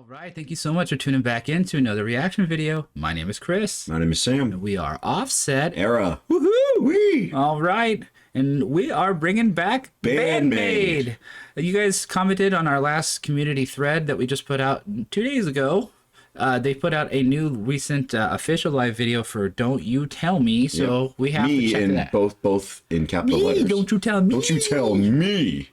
All right, thank you so much for tuning back in to another reaction video. My name is Chris. My name is Sam. And we are Offset. Era. Woohoo! Wee! All right, and we are bringing back BAND-MAID. You guys commented on our last community thread that we just put out 2 days ago. They put out a new recent official live video for Don't You Tell Me, so we have to check that. Both in capital letters. Don't you tell me. Don't you tell me.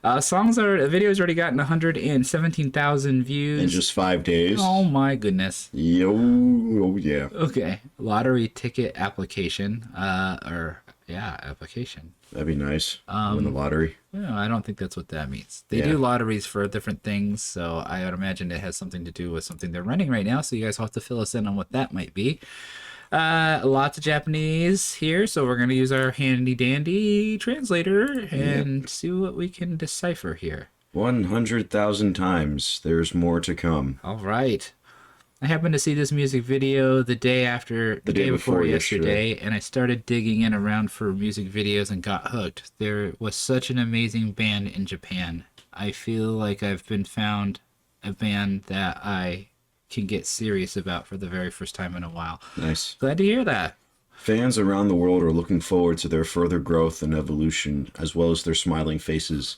Videos already gotten 117,000 views. In just 5 days. Oh my goodness. Yo, oh yeah. Okay, lottery ticket application, application. That'd be nice. Win the lottery. No, I don't think that's what that means. They do lotteries for different things, so I would imagine it has something to do with something they're running right now, so you guys will have to fill us in on what that might be. Lots of Japanese here, so we're going to use our handy-dandy translator and see what we can decipher here. 100,000 times. There's more to come. All right. I happened to see this music video the day before yesterday, and I started digging in around for music videos and got hooked. There was such an amazing band in Japan. I feel like I've been found a band that I can get serious about for the very first time in a while. Nice. Glad to hear that. Fans around the world are looking forward to their further growth and evolution, as well as their smiling faces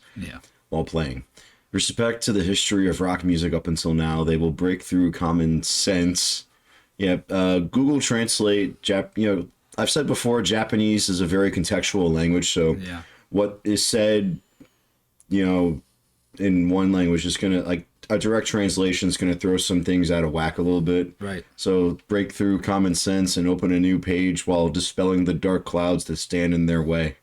while playing. Respect to the history of rock music up until now, they will break through common sense. Google Translate, I've said before, Japanese is a very contextual language, so what is said, in one language is gonna, like, a direct translation is going to throw some things out of whack a little bit. Right. So break through common sense and open a new page while dispelling the dark clouds that stand in their way.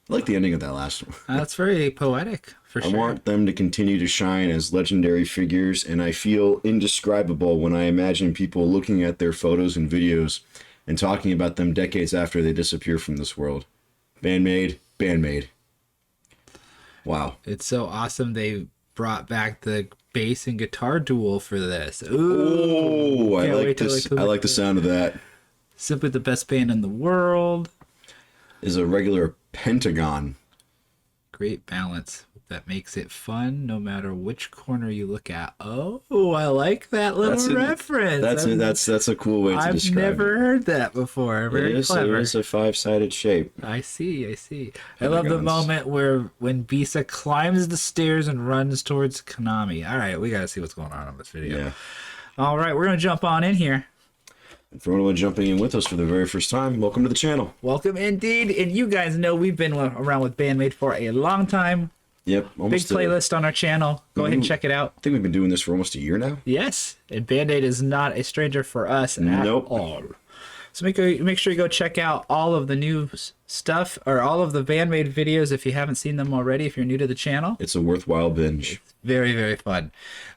I like the ending of that last one. That's very poetic, for sure. I want them to continue to shine as legendary figures, and I feel indescribable when I imagine people looking at their photos and videos and talking about them decades after they disappear from this world. BAND-MAID, BAND-MAID. Wow. It's so awesome they brought back the bass and guitar duel for this. Ooh, I like this. I like the sound of that. Simply the best band in the world. Is a regular pentagon. Great balance that makes it fun no matter which corner you look at. Oh, I like that little reference. That's a cool way to describe it. I've never heard that before. Very clever. It is a five-sided shape. I see. I love the moment when Bisa climbs the stairs and runs towards Konami. All right, we got to see what's going on this video. Yeah. All right, we're going to jump on in here. And for anyone jumping in with us for the very first time, welcome to the channel. Welcome indeed. And you guys know we've been around with BAND-MAID for a long time. Yep. Big playlist on our channel. Go ahead and check it out. I think we've been doing this for almost a year now. Yes. And BAND-MAID is not a stranger for us at all. So make sure you go check out all of the new stuff, or all of the BAND-MAID videos if you haven't seen them already, if you're new to the channel. It's a worthwhile binge. It's very, very fun.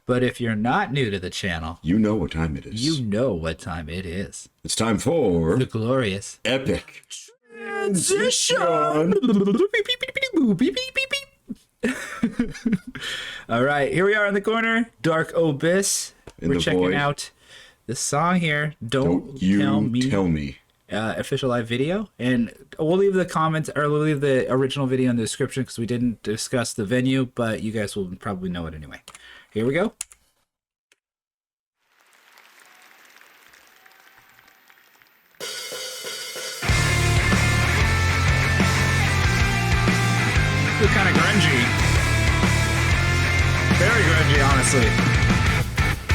But if you're not new to the channel, you know what time it is. You know what time it is. It's time for the glorious epic transition. All right, here we are in the corner. Dark Abyss. We're checking out this song here. Don't You Tell Me. Official live video, and we'll leave the comments, or we'll leave the original video in the description because we didn't discuss the venue, but you guys will probably know it anyway. Here we go. Feel kind of grungy. Very grungy, honestly.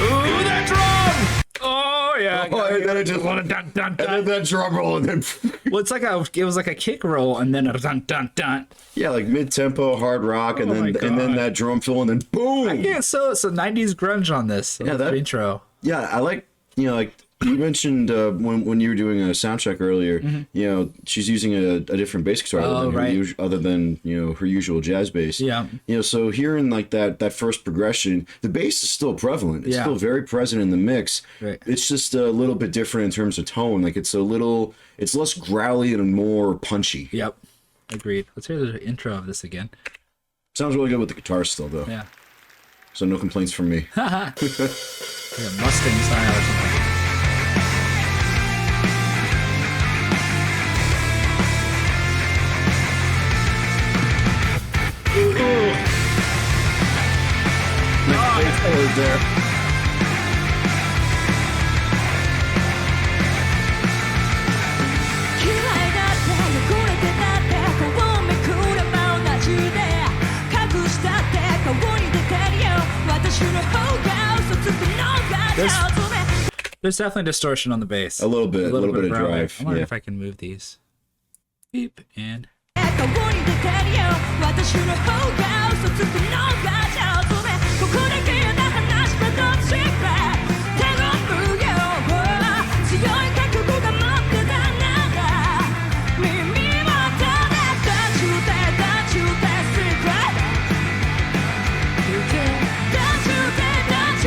Ooh, that drum! Oh yeah. And then it just dun, dun, dun. And then that drum roll, and then well, it was like a kick roll, and then a dun dun dun. Yeah, like mid tempo hard rock, and then that drum fill, and then boom. I guess so. It's a '90s grunge on this. Yeah, that intro. Yeah, I like like you mentioned when you were doing a sound check earlier. She's using a different bass guitar other than her usual jazz bass. Yeah. So hearing like that first progression, the bass is still prevalent. It's still very present in the mix. Right. It's just a little bit different in terms of tone. Like it's less growly and more punchy. Yep. Agreed. Let's hear the intro of this again. Sounds really good with the guitar still though. Yeah. So no complaints from me. Like a Mustang style or something. was there. There's definitely distortion on the bass. A little bit of drive. I wonder if I can move these. Beep and.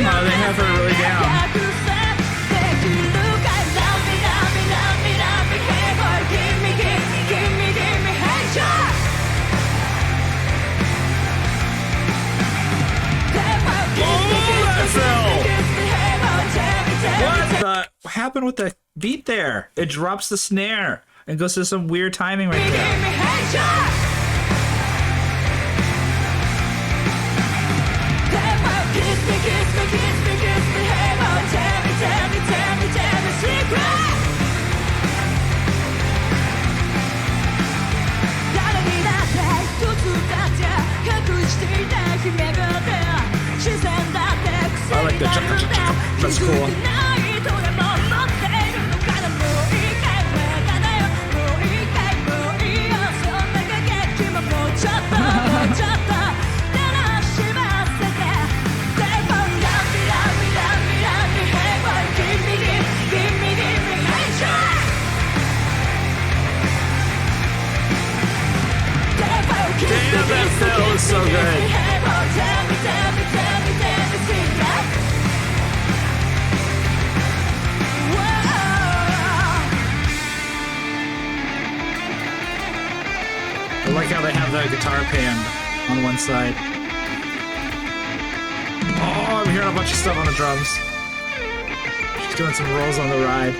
Oh, they have her really down. What happened with the beat there? It drops the snare and goes to some weird timing right there. I like the chugga. That's cool. Damn, that was so good. I like how they have the guitar pan on one side. Oh, I'm hearing a bunch of stuff on the drums. She's doing some rolls on the ride.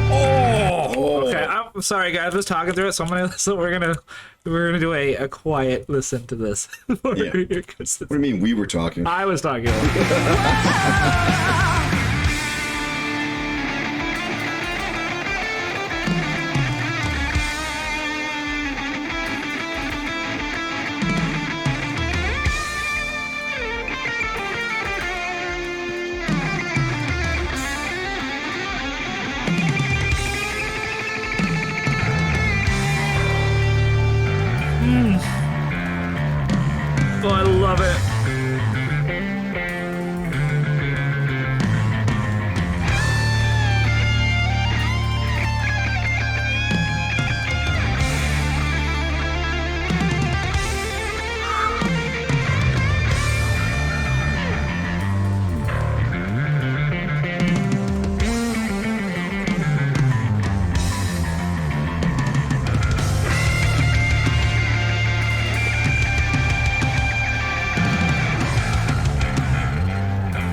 Oh, okay. I'm sorry, guys. I was talking through it, so we're gonna do a quiet listen to this. Yeah. What do you mean we were talking? I was talking. Oh, I love it.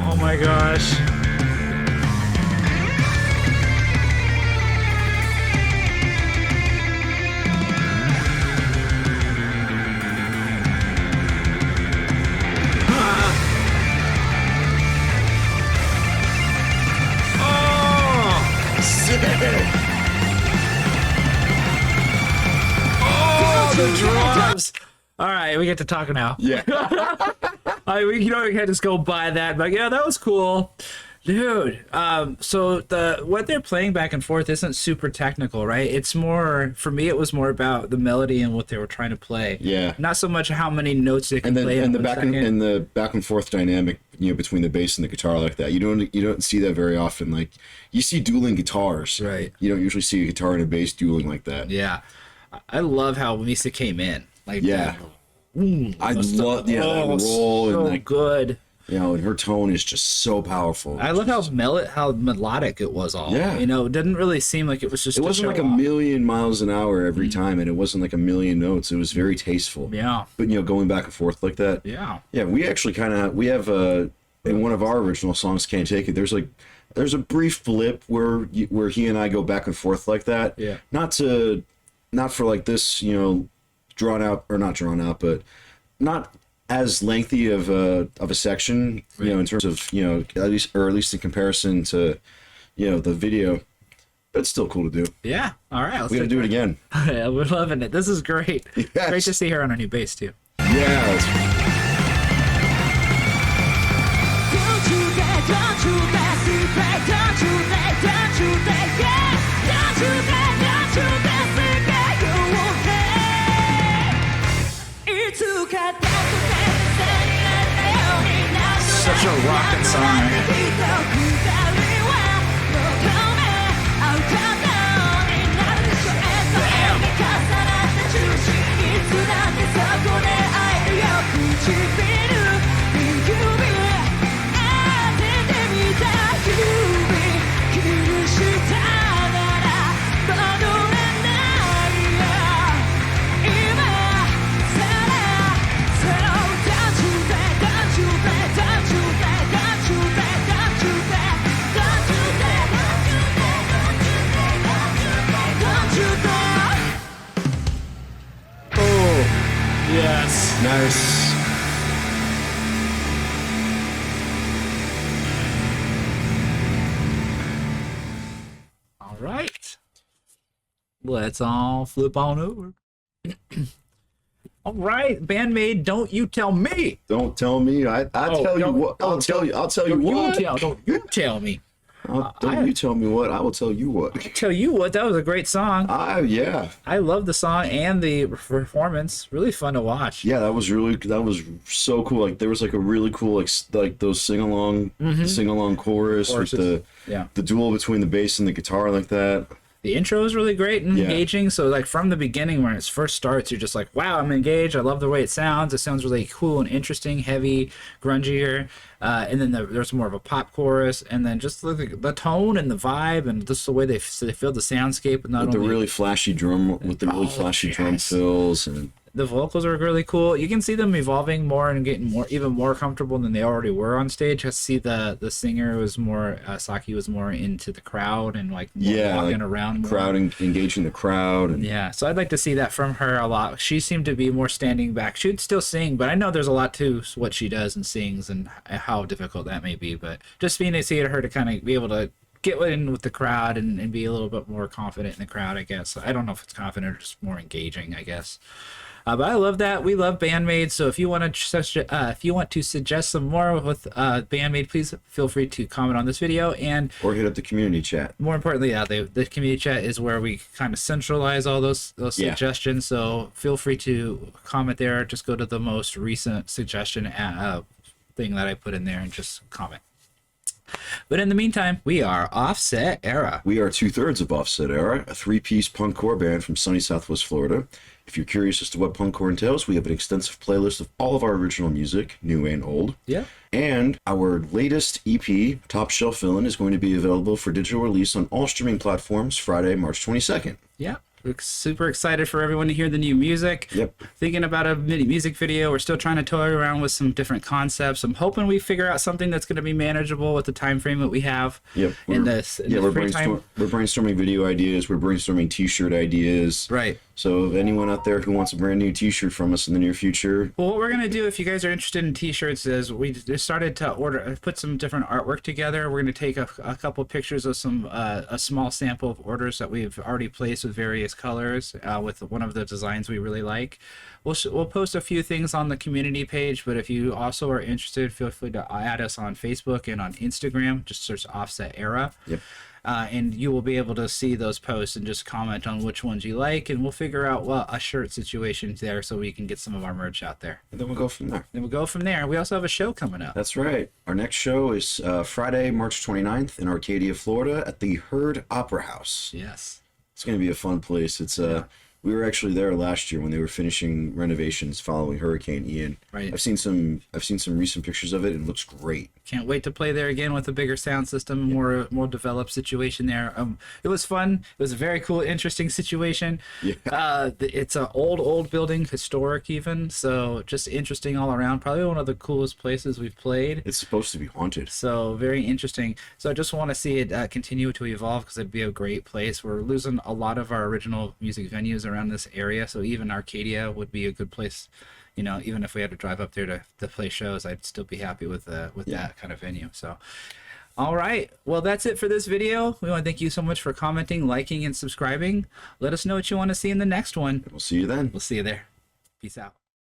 Oh my gosh. Oh, sick. Oh, the drums. All right, we get to talk now. Yeah. We can't just go by that. But yeah, that was cool, dude. So what they're playing back and forth isn't super technical, right? It's more, for me, it was more about the melody and what they were trying to play. Yeah. Not so much how many notes they can play. And the back and forth dynamic, between the bass and the guitar like that. You don't see that very often. Like, you see dueling guitars. Right. You don't usually see a guitar and a bass dueling like that. Yeah. I love how Misa came in. Like, yeah. I love that roll so and good. And her tone is just so powerful. I love how melodic it was all. Yeah. It didn't really seem like it was just. It wasn't like a million miles an hour every time, and it wasn't like a million notes. It was very tasteful. Yeah. But going back and forth like that. Yeah. Yeah, we actually we have in one of our original songs, "Can't Take It." There's a brief blip where he and I go back and forth like that. Yeah. Not to not for like this, you know, drawn out, or not drawn out, but not as lengthy of a section, you know, in terms of, you know, at least in comparison to, you know, the video. But it's still cool to do. Yeah. All right. We gotta do it again. Yeah, we're loving it. This is great. Yes. Great to see her on a new bass too. Yeah. Such a rockin' song, right? Yes. Nice. All right. Let's all flip on over. All right, BAND-MAID, don't you tell me. Don't tell me. I tell you what. I'll tell you what. Don't you tell me. Don't you tell me what. I will tell you what. Tell you what, that was a great song. Yeah. I love the song and the performance. Really fun to watch. Yeah, that was so cool. Like there was like a really cool like those sing along chorus with the duel between the bass and the guitar like that. The intro is really great and engaging. So like from the beginning when it first starts, you're just like, wow, I'm engaged. I love the way it sounds. It sounds really cool and interesting, heavy, grungier. And then there's more of a pop chorus, and then just the tone and the vibe and just the way they feel the soundscape. And not with only the really flashy drum, drum fills, and the vocals are really cool. You can see them evolving more and getting even more comfortable than they already were on stage. I see the singer was more Saki was more into the crowd and like walking around more. Engaging the crowd, and yeah. So I'd like to see that from her a lot. She seemed to be more standing back. She'd still sing, but I know there's a lot to what she does and sings and how difficult that may be. But just being to see her to kind of be able to get in with the crowd and be a little bit more confident in the crowd, I guess. I don't know if it's confident or just more engaging, I guess. But I love that. We love BAND-MAID. So if you want to suggest some more with BAND-MAID, please feel free to comment on this video or hit up the community chat. More importantly, the community chat is where we kind of centralize all those suggestions. So feel free to comment there. Just go to the most recent suggestion thing that I put in there and just comment. But in the meantime, we are Offset Era. We are 2/3 of Offset Era, a 3-piece punkcore band from sunny Southwest Florida. If you're curious as to what punkcore entails, we have an extensive playlist of all of our original music, new and old. Yeah. And our latest EP, Top Shelf Villain, is going to be available for digital release on all streaming platforms Friday, March 22nd. Yeah. We're super excited for everyone to hear the new music. Yep. Thinking about a music video. We're still trying to toy around with some different concepts. I'm hoping we figure out something that's going to be manageable with the time frame that we have. Yep. We're brainstorming video ideas. We're brainstorming T-shirt ideas. Right. So if anyone out there who wants a brand new T-shirt from us in the near future. Well, what we're going to do, if you guys are interested in T-shirts, is we just started to put some different artwork together. We're going to take a couple pictures of a small sample of orders that we've already placed with various colors with one of the designs we really like. We'll post a few things on the community page, but if you also are interested, feel free to add us on Facebook and on Instagram. Just search Offset Era. Yep. And you will be able to see those posts and just comment on which ones you like, and we'll figure out a shirt situation there so we can get some of our merch out there. And then we'll go from there. We also have a show coming up. That's right. Our next show is Friday, March 29th in Arcadia, Florida at the Herd Opera House. Yes. It's going to be a fun place. It's we were actually there last year when they were finishing renovations following Hurricane Ian. Right. I've seen some recent pictures of it, and it looks great. Can't wait to play there again with a bigger sound system, more developed situation there. It was fun. It was a very cool, interesting situation. Yeah. It's an old building, historic even, so just interesting all around. Probably one of the coolest places we've played. It's supposed to be haunted. So very interesting. So I just want to see it continue to evolve because it'd be a great place. We're losing a lot of our original music venues around this area. So even Arcadia would be a good place. You know, even if we had to drive up there to play shows, I'd still be happy with that kind of venue. So, all right. Well, that's it for this video. We want to thank you so much for commenting, liking, and subscribing. Let us know what you want to see in the next one. We'll see you then. We'll see you there. Peace out.